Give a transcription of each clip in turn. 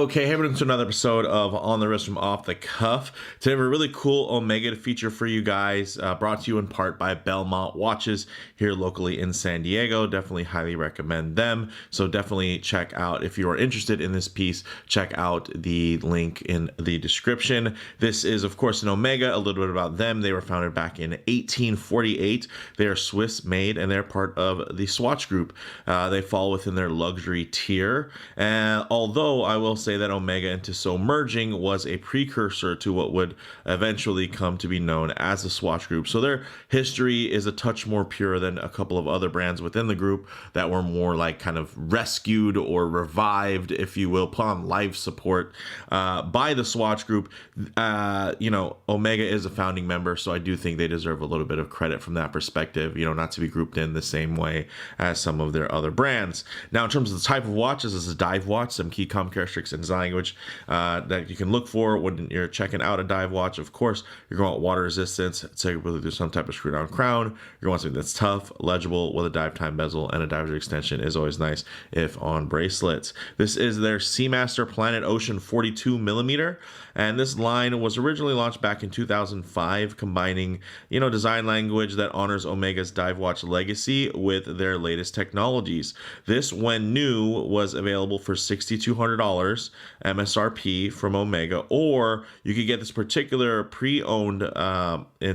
Okay, hey, welcome to another episode of On the Wrist from Off the Cuff. Today we have a really cool Omega feature for you guys, brought to you in part by Belmont Watches here locally in San Diego. Definitely highly recommend them. So definitely check out, if you are interested in this piece, check out the link in the description. This is, of course, an Omega. A little bit about them. They were founded back in 1848. They are Swiss made and they're part of the Swatch Group. They fall within their luxury tier. And although I will say that Omega and Tissot merging was a precursor to what would eventually come to be known as the Swatch Group. So their history is a touch more pure than a couple of other brands within the group that were more like kind of rescued or revived, if you will, put on life support by the Swatch Group. Omega is a founding member, so I do think they deserve a little bit of credit from that perspective, not to be grouped in the same way as some of their other brands. Now, in terms of the type of watch, this is a dive watch, some key comm characteristics and design language that you can look for when you're checking out a dive watch. Of course, you're going to want water resistance, so with some type of screw down crown. You're going to want something that's tough, legible, with a dive time bezel, and a diverger extension is always nice if on bracelets. This is their Seamaster Planet Ocean 42 millimeter, and this line was originally launched back in 2005, combining design language that honors Omega's dive watch legacy with their latest technologies. This, when new, was available for $6,200 MSRP from Omega, or you could get this particular pre-owned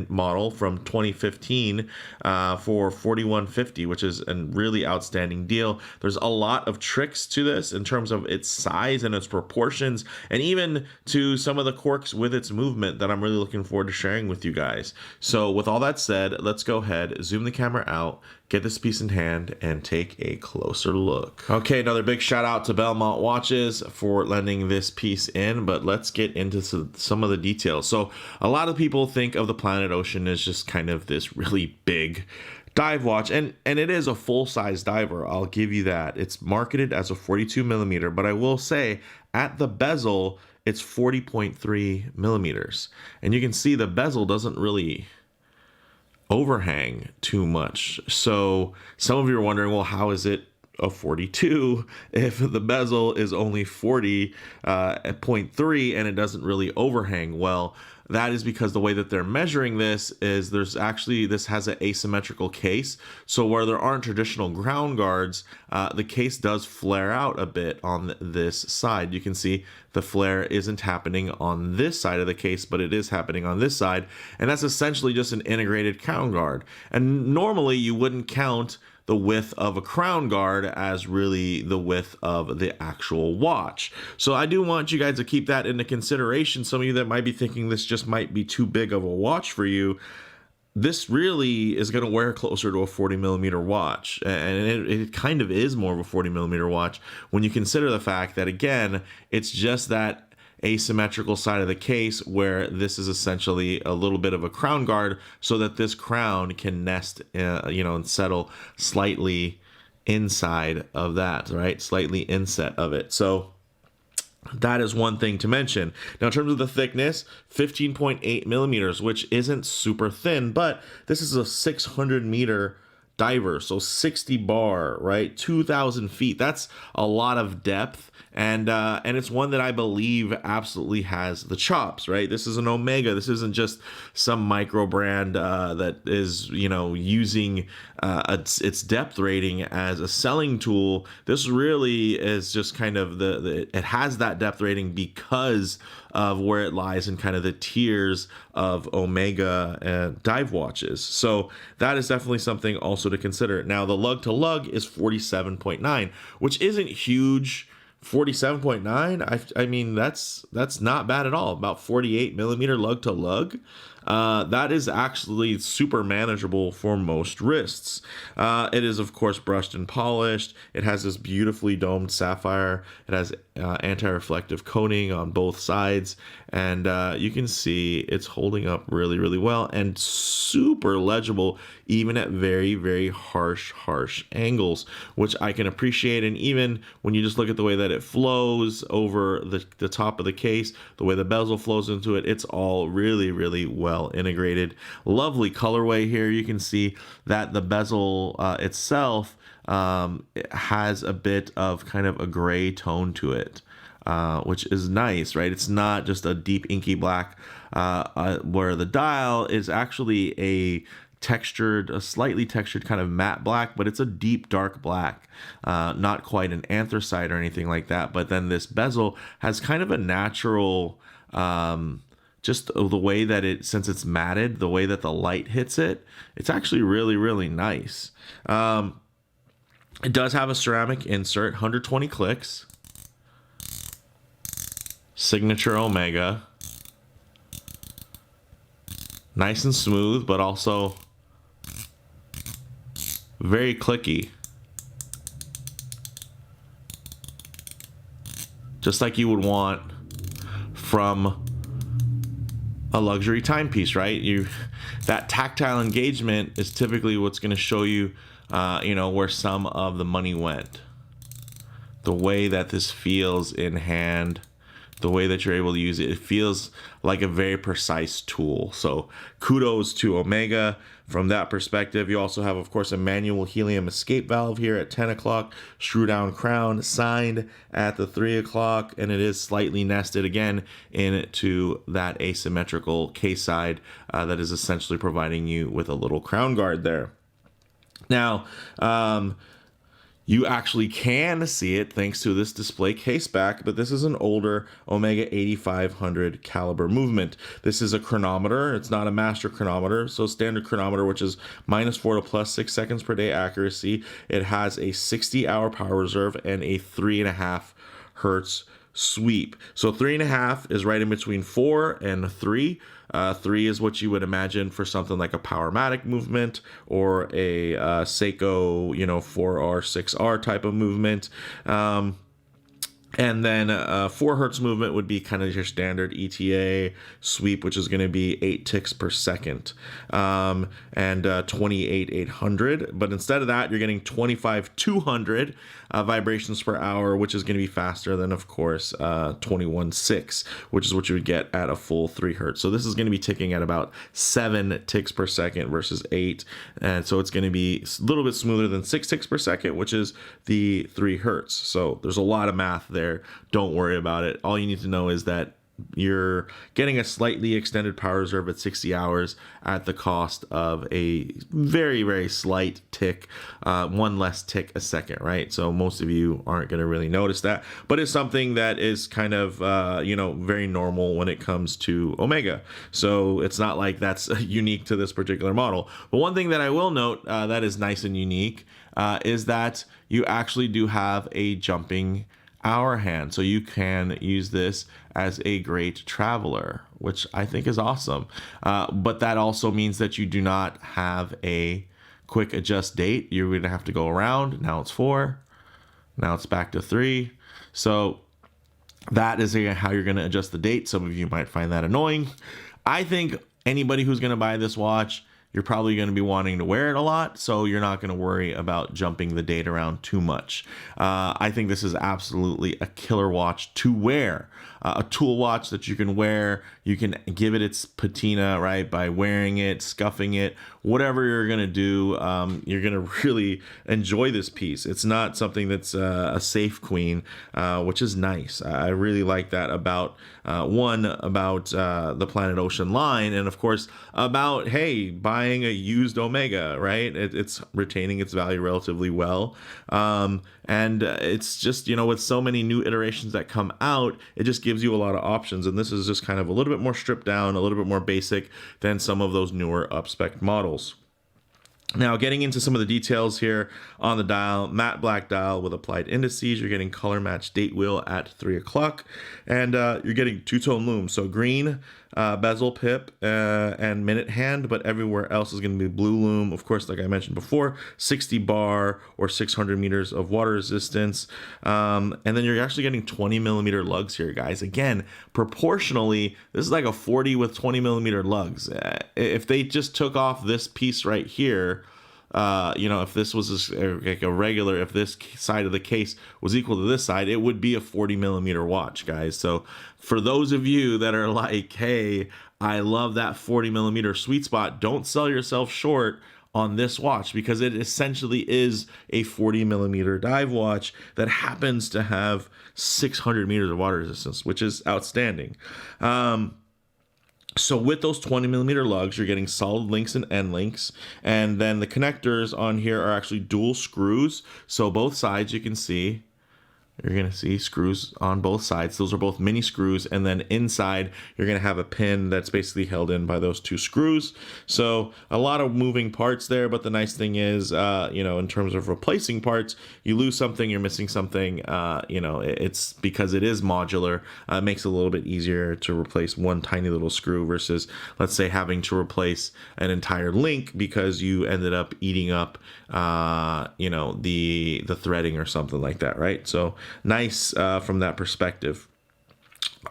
model from 2015 for $4,150, which is a really outstanding deal. There's a lot of tricks to this in terms of its size and its proportions, and even to some of the quirks with its movement that I'm really looking forward to sharing with you guys. So with all that said, let's go ahead, zoom the camera out, get this piece in hand, and take a closer look. Okay, another big shout out to Belmont Watches for lending this piece in, but let's get into some of the details. So a lot of people think of the Planet Ocean as just kind of this really big dive watch, and it is a full-size diver, I'll give you that. It's marketed as a 42 millimeter, but I will say at the bezel, it's 40.3 millimeters. And you can see the bezel doesn't really overhang too much. So some of you are wondering, well, how is it a 42 if the bezel is only 40 at 0.3 and it doesn't really overhang? Well, that is because the way that they're measuring this is this has an asymmetrical case. So where there aren't traditional ground guards, the case does flare out a bit on this side. You can see the flare isn't happening on this side of the case, but it is happening on this side. And that's essentially just an integrated crown guard. And normally you wouldn't count the width of a crown guard as really the width of the actual watch. So I do want you guys to keep that into consideration. Some of you that might be thinking this just might be too big of a watch for you, this really is going to wear closer to a 40 millimeter watch. And it kind of is more of a 40 millimeter watch when you consider the fact that, again, it's just that asymmetrical side of the case where this is essentially a little bit of a crown guard so that this crown can nest and settle slightly inside of that, right? Slightly inset of it. So that is one thing to mention. Now, in terms of the thickness, 15.8 millimeters, which isn't super thin, but this is a 600 meter diver, so 60 bar, right? 2,000 feet. That's a lot of depth. And it's one that I believe absolutely has the chops, right? This is an Omega. This isn't just some micro brand that is, using its depth rating as a selling tool. This really is just kind of it has that depth rating because of where it lies in kind of the tiers of Omega dive watches. So that is definitely something also to consider. Now, the lug to lug is 47.9, which isn't huge. 47.9, I mean, that's not bad at all. About 48 millimeter lug to lug. That is actually super manageable for most wrists. It is, of course, brushed and polished. It has this beautifully domed sapphire. It has anti-reflective coating on both sides, and you can see it's holding up really, really well and super legible even at very, very harsh angles, which I can appreciate. And even when you just look at the way that it flows over the top of the case, the way the bezel flows into it, it's all really, really well integrated. Lovely colorway here. You can see that the bezel itself it has a bit of kind of a gray tone to it. which is nice, right? It's not just a deep inky black, where the dial is actually a slightly textured kind of matte black, but it's a deep dark black, not quite an anthracite or anything like that. But then this bezel has kind of a natural, just the way that since it's matted, the way that the light hits it, it's actually really, really nice. It does have a ceramic insert, 120 clicks, signature Omega, nice and smooth, but also very clicky, just like you would want from a luxury timepiece, right? That tactile engagement is typically what's going to show you, where some of the money went. The way that this feels in hand, the way that you're able to use it, it feels like a very precise tool. So kudos to Omega from that perspective. You also have, of course, a manual helium escape valve here at 10 o'clock, screw down crown, signed at the 3 o'clock, and it is slightly nested again into that asymmetrical case side that is essentially providing you with a little crown guard there. Now, you actually can see it thanks to this display case back, but this is an older Omega 8500 caliber movement. This is a chronometer. It's not a master chronometer. So standard chronometer, which is -4 to +6 seconds per day accuracy. It has a 60-hour power reserve and a 3.5 hertz sweep. So 3.5 is right in between 4 and 3. 3 is what you would imagine for something like a Powermatic movement or a Seiko, 4R, 6R type of movement. And then 4 hertz movement would be kind of your standard ETA sweep, which is going to be 8 ticks per second, and 28,800. But instead of that, you're getting 25,200 vibrations per hour, which is going to be faster than, of course, 21.6, which is what you would get at a full 3 hertz. So this is going to be ticking at about 7 ticks per second versus 8. And so it's going to be a little bit smoother than 6 ticks per second, which is the 3 hertz. So there's a lot of math there. Don't worry about it. All you need to know is that you're getting a slightly extended power reserve at 60 hours at the cost of a very, very slight tick, one less tick a second, right? So most of you aren't going to really notice that, but it's something that is kind of, very normal when it comes to Omega. So it's not like that's unique to this particular model. But one thing that I will note that is nice and unique is that you actually do have a jumping hour hand, so you can use this as a great traveler, which I think is awesome. But that also means that you do not have a quick adjust date. You're going to have to go around. Now it's 4, now it's back to 3. So that is how you're going to adjust the date. Some of you might find that annoying. I think anybody who's going to buy this watch, you're probably going to be wanting to wear it a lot, so you're not going to worry about jumping the date around too much. I think this is absolutely a killer watch to wear. A tool watch that you can wear. You can give it its patina, right, by wearing it, scuffing it, whatever you're going to do. You're going to really enjoy this piece. It's not something that's a safe queen, which is nice. I really like that about the Planet Ocean line, and of course about, hey, buying a used Omega, right? It's retaining its value relatively well. And it's just, with so many new iterations that come out, it just gives you a lot of options. And this is just kind of a little bit more stripped down, a little bit more basic than some of those newer up-spec models. Now, getting into some of the details here on the dial, matte black dial with applied indices. You're getting color match date wheel at 3 o'clock, and you're getting two-tone lume. So green bezel pip and minute hand, but everywhere else is going to be blue lume. Of course, like I mentioned before, 60 bar or 600 meters of water resistance. And then you're actually getting 20 millimeter lugs here, guys. Again, proportionally, this is like a 40 with 20 millimeter lugs. If they just took off this piece right here, if this was like a regular, if this side of the case was equal to this side, it would be a 40 millimeter watch, guys. So for those of you that are like, hey, I love that 40 millimeter sweet spot, don't sell yourself short on this watch, because it essentially is a 40 millimeter dive watch that happens to have 600 meters of water resistance, which is outstanding. So with those 20 millimeter lugs, you're getting solid links and end links. And then the connectors on here are actually dual screws. So both sides, you can see, you're going to see screws on both sides. Those are both mini screws. And then inside, you're going to have a pin that's basically held in by those two screws. So a lot of moving parts there. But the nice thing is, in terms of replacing parts, you lose something, you're missing something, it's because it is modular. It makes it a little bit easier to replace one tiny little screw versus, let's say, having to replace an entire link because you ended up eating up, the threading or something like that, right? So nice from that perspective,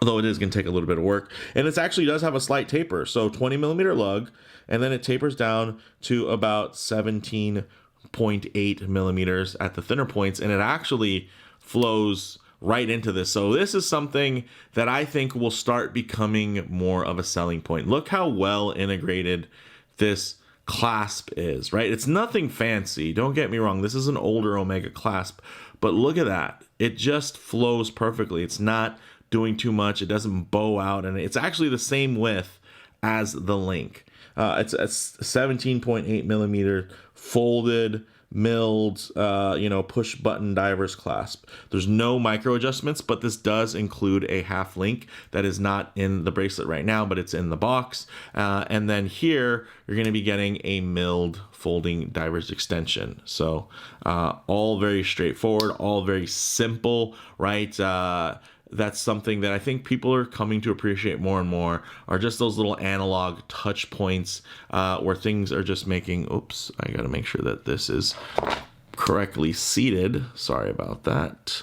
although it is going to take a little bit of work. And it actually does have a slight taper, so 20 millimeter lug, and then it tapers down to about 17.8 millimeters at the thinner points, and it actually flows right into this. So this is something that I think will start becoming more of a selling point. Look how well integrated this clasp is, right? It's nothing fancy, don't get me wrong, this is an older Omega clasp, but look at that. It just flows perfectly. It's not doing too much. It doesn't bow out, and it's actually the same width as the link. It's a 17.8 millimeter folded, milled, push button diver's clasp. There's no micro adjustments, but this does include a half link that is not in the bracelet right now, but it's in the box. And then here you're going to be getting a milled folding diver's extension. So all very straightforward, all very simple, right? That's something that I think people are coming to appreciate more and more, are just those little analog touch points where things are just making, oops, I got to make sure that this is correctly seated. Sorry about that.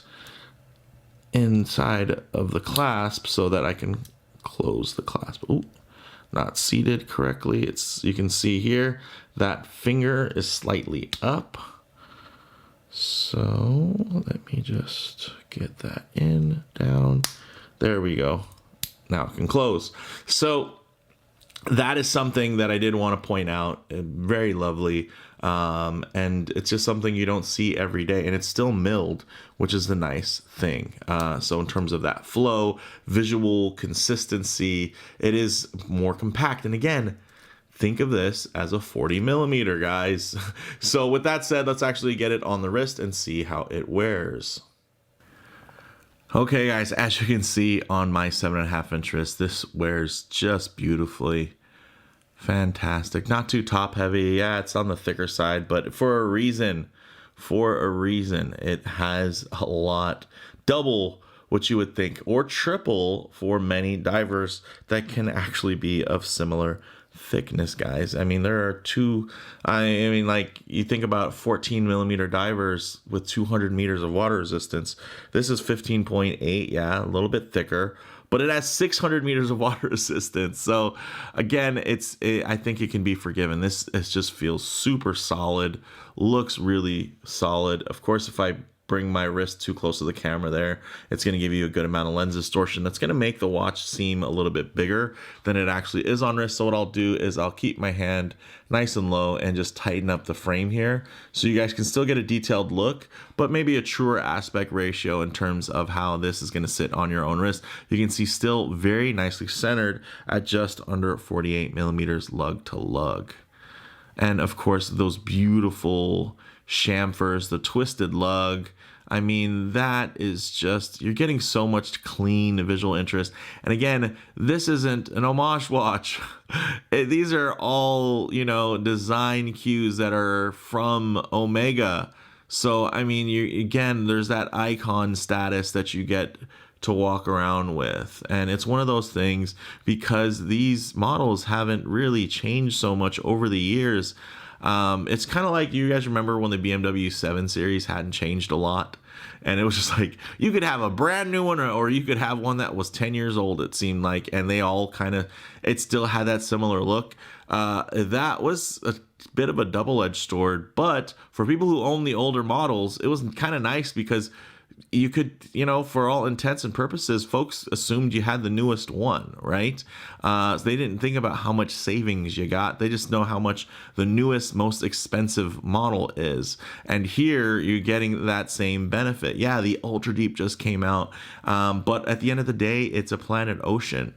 Inside of the clasp so that I can close the clasp. Ooh, not seated correctly. You can see here that finger is slightly up. So let me just get that in, down. There we go. Now it can close. So that is something that I did want to point out. Very lovely. And it's just something you don't see every day. And it's still milled, which is the nice thing. So in terms of that flow, visual consistency, it is more compact. And again, think of this as a 40 millimeter, guys. So with that said, let's actually get it on the wrist and see how it wears. Okay, guys, as you can see on my 7.5 inch wrist, this wears just beautifully. Fantastic. Not too top heavy. Yeah, it's on the thicker side, but for a reason, it has a lot, double what you would think, or triple for many divers that can actually be of similar thickness, guys. I mean, there are two, like you think about 14 millimeter divers with 200 meters of water resistance. This is 15.8, yeah, a little bit thicker, but it has 600 meters of water resistance. So again, I think it can be forgiven. This just feels super solid, looks really solid. Of course, if I bring my wrist too close to the camera there, it's going to give you a good amount of lens distortion. That's going to make the watch seem a little bit bigger than it actually is on wrist. So what I'll do is I'll keep my hand nice and low and just tighten up the frame here so you guys can still get a detailed look, but maybe a truer aspect ratio in terms of how this is going to sit on your own wrist. You can see still very nicely centered at just under 48 millimeters lug to lug. And of course, those beautiful chamfers, the twisted lug. I mean, that is just, you're getting so much clean visual interest. And again, this isn't an homage watch. These are all, design cues that are from Omega. So, I mean, again, there's that icon status that you get to walk around with. And it's one of those things, because these models haven't really changed so much over the years. It's kind of like, you guys remember when the BMW 7 Series hadn't changed a lot, and it was just like you could have a brand new one or you could have one that was 10 years old, it seemed like, and they all it still had that similar look. That was a bit of a double-edged sword, but for people who own the older models, it was kind of nice because you could, for all intents and purposes, folks assumed you had the newest one, right? So they didn't think about how much savings you got. They just know how much the newest, most expensive model is. And here you're getting that same benefit. Yeah, the Ultra Deep just came out, but at the end of the day, it's a Planet Ocean.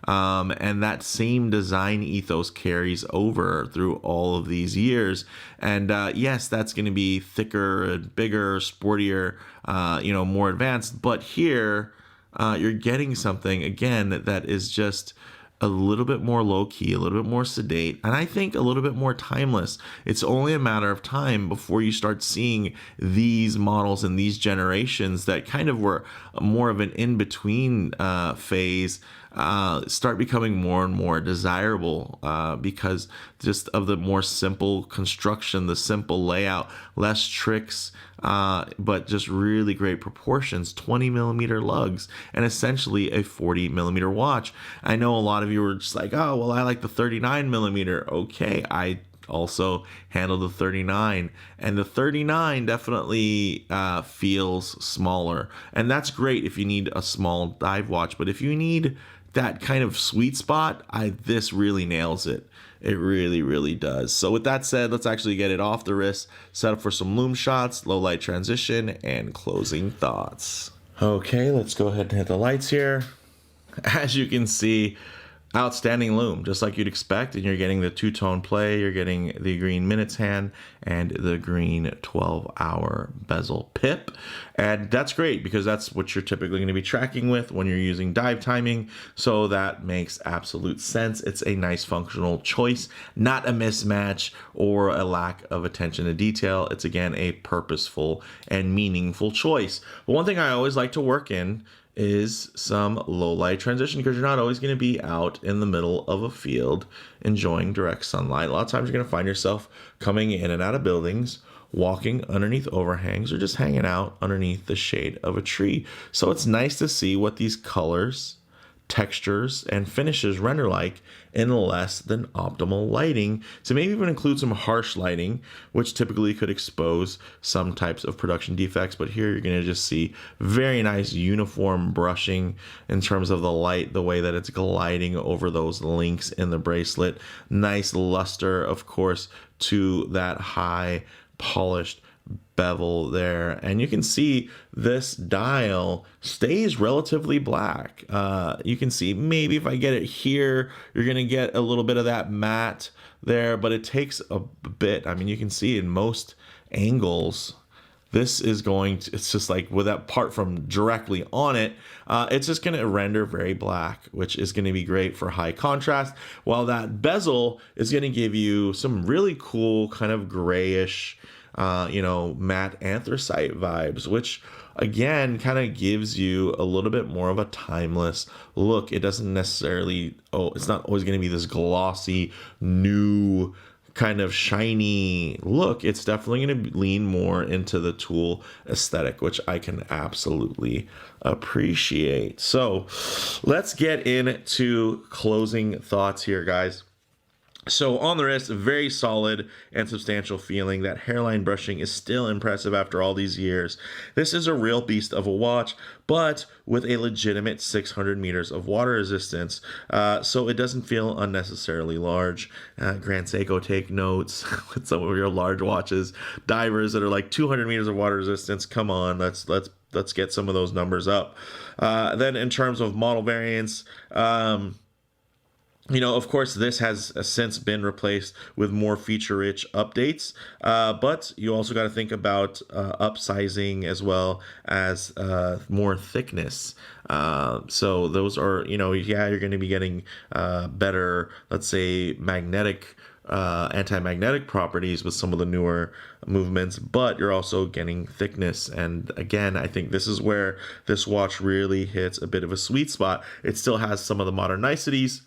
And that same design ethos carries over through all of these years. And yes, that's going to be thicker and bigger, sportier, more advanced. But here, you're getting something, again, that is just a little bit more low key, a little bit more sedate, and I think a little bit more timeless. It's only a matter of time before you start seeing these models and these generations that kind of were more of an in-between phase start becoming more and more desirable because just of the more simple construction, the simple layout, less tricks, but just really great proportions, 20 millimeter lugs, and essentially a 40 millimeter watch. I know a lot of you were just like, oh, well, I like the 39 millimeter. Okay, I also handle the 39, and the 39 definitely feels smaller, and that's great if you need a small dive watch. But if you need that kind of sweet spot, this really nails it. It really, really does. So with that said, let's actually get it off the wrist, set up for some Lume shots, low light transition, and closing thoughts. Okay, let's go ahead and hit the lights here. As you can see, outstanding Lume, just like you'd expect, and you're getting the two-tone play, you're getting the green minutes hand and the green 12-hour bezel pip, and that's great because that's what you're typically going to be tracking with when you're using dive timing, so that makes absolute sense. It's a nice functional choice, not a mismatch or a lack of attention to detail. It's, again, a purposeful and meaningful choice. But one thing I always like to work in is some low light transition, because you're not always going to be out in the middle of a field enjoying direct sunlight. A lot of times you're going to find yourself coming in and out of buildings, walking underneath overhangs, or just hanging out underneath the shade of a tree. So it's nice to see what these colors, textures, and finishes render like in less than optimal lighting, to maybe even include some harsh lighting, which typically could expose some types of production defects. But here you're going to just see very nice uniform brushing in terms of the light, the way that it's gliding over those links in the bracelet. Nice luster, of course, to that high polished bevel there, and you can see this dial stays relatively black. You can see maybe if I get it here, you're gonna get a little bit of that matte there, but it takes a bit. I mean, you can see in most angles this is going to, it's just like with that part from directly on it, it's just going to render very black, which is going to be great for high contrast, while that bezel is going to give you some really cool kind of grayish matte anthracite vibes, which again kind of gives you a little bit more of a timeless look. It doesn't necessarily, it's not always going to be this glossy, new kind of shiny look. It's definitely going to lean more into the tool aesthetic, which I can absolutely appreciate. So let's get into closing thoughts here, guys. So on the wrist, very solid and substantial feeling. That hairline brushing is still impressive after all these years. This is a real beast of a watch, but with a legitimate 600 meters of water resistance, so it doesn't feel unnecessarily large. Grand Seiko, take notes with some of your large watches. Divers that are like 200 meters of water resistance, come on, let's get some of those numbers up. Then in terms of model variants, of course, this has since been replaced with more feature-rich updates, but you also got to think about upsizing as well as more thickness. So those are, you're going to be getting better, let's say, anti-magnetic properties with some of the newer movements, but you're also getting thickness. And again, I think this is where this watch really hits a bit of a sweet spot. It still has some of the modern niceties,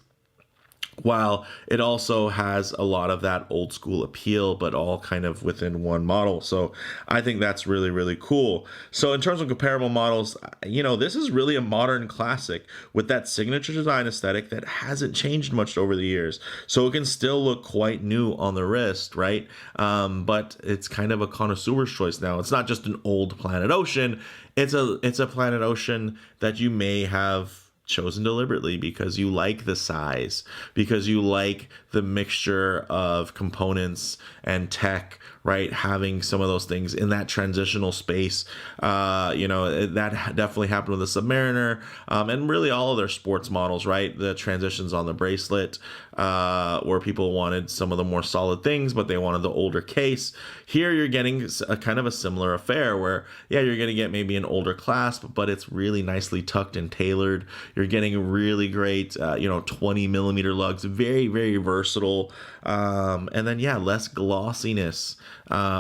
while it also has a lot of that old school appeal, but all kind of within one model. So I think that's really, really cool. So in terms of comparable models, this is really a modern classic with that signature design aesthetic that hasn't changed much over the years. So it can still look quite new on the wrist, right? But it's kind of a connoisseur's choice now. It's not just an old Planet Ocean. It's a Planet Ocean that you may have chosen deliberately because you like the size, because you like the mixture of components and tech, right? Having some of those things in that transitional space. That definitely happened with the Submariner, and really all of their sports models, right? The transitions on the bracelet, where people wanted some of the more solid things, but they wanted the older case. Here you're getting a kind of a similar affair where, yeah, you're going to get maybe an older clasp, but it's really nicely tucked and tailored. You're getting really great, 20 millimeter lugs, very, very versatile. And then, yeah, less glossiness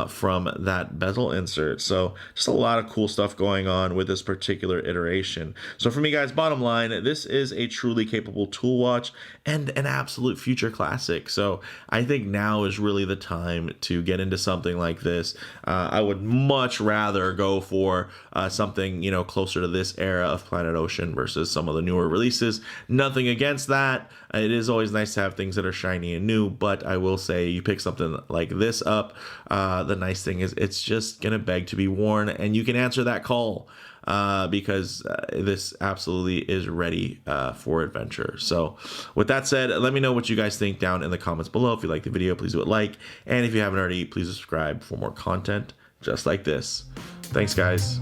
from that bezel insert. So just a lot of cool stuff going on with this particular iteration. So for me, guys, bottom line, this is a truly capable tool watch and an absolute future classic. So I think now is really the time to get into something like this. I would much rather go for something, closer to this era of Planet Ocean versus some of the newer releases. Nothing against that. It is always nice to have things that are shiny and new, but I will say you pick something like this up, the nice thing is it's just gonna beg to be worn, and you can answer that call because this absolutely is ready for adventure. So with that said, let me know what you guys think down in the comments below. If you like the video, please do it like, and if you haven't already, please subscribe for more content just like this. Thanks, guys.